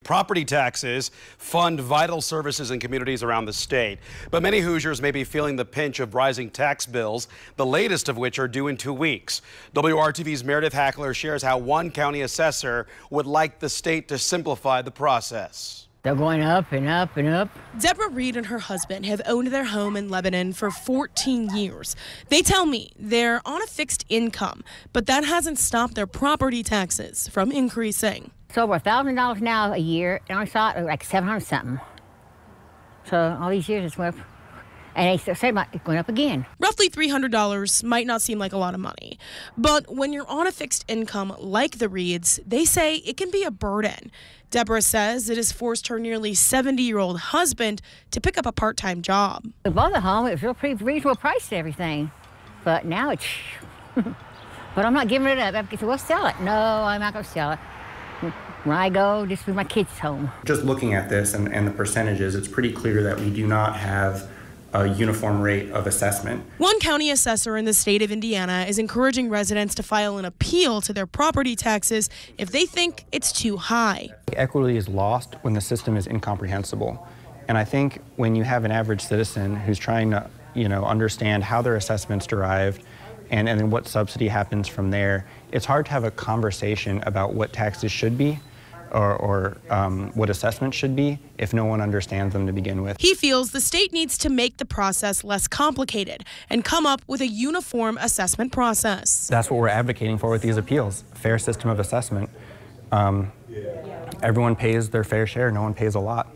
Property taxes fund vital services in communities around the state. But many Hoosiers may be feeling the pinch of rising tax bills, the latest of which are due in 2 weeks. WRTV's Meredith Hackler shares how one county assessor would like the state to simplify the process. They're going up and up and up. Deborah Reed and her husband have owned their home in Lebanon for 14 years. They tell me they're on a fixed income, but that hasn't stopped their property taxes from increasing. It's over $1,000 now a year, and I saw it like 700 something. So all these years it's went up, and they said it's going up again. Roughly $300 might not seem like a lot of money, but when you're on a fixed income like the Reeds, they say it can be a burden. Deborah says it has forced her nearly 70-year-old husband to pick up a part-time job. We bought the home. It was a pretty reasonable price and everything, but now it's... But I'm not giving it up. I said, we'll sell it. No, I'm not going to sell it. When I go, just with my kids home. Just looking at this and the percentages, it's pretty clear that we do not have a uniform rate of assessment. One county assessor in the state of Indiana is encouraging residents to file an appeal to their property taxes if they think it's too high. Equity is lost when the system is incomprehensible. And I think when you have an average citizen who's trying to, understand how their assessment's derived and then what subsidy happens from there, it's hard to have a conversation about what taxes should be or what assessment should be if no one understands them to begin with. He feels the state needs to make the process less complicated and come up with a uniform assessment process. That's what we're advocating for with these appeals, fair system of assessment. Everyone pays their fair share, no one pays a lot.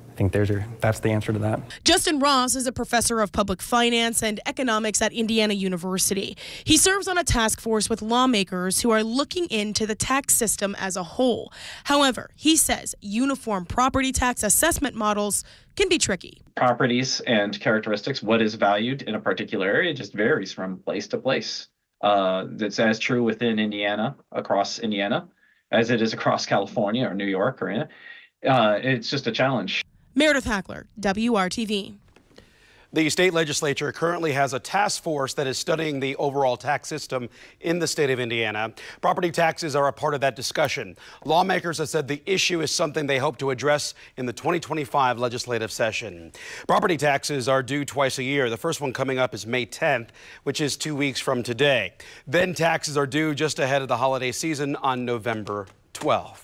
I think that's the answer to that. Justin Ross is a professor of public finance and economics at Indiana University. He serves on a task force with lawmakers who are looking into the tax system as a whole. However, he says uniform property tax assessment models can be tricky. Properties and characteristics, what is valued in a particular area, just varies from place to place. That's as true within Indiana, across Indiana, as it is across California or New York or it's just a challenge. Meredith Hackler, WRTV. The state legislature currently has a task force that is studying the overall tax system in the state of Indiana. Property taxes are a part of that discussion. Lawmakers have said the issue is something they hope to address in the 2025 legislative session. Property taxes are due twice a year. The first one coming up is May 10th, which is 2 weeks from today. Then taxes are due just ahead of the holiday season on November 12th.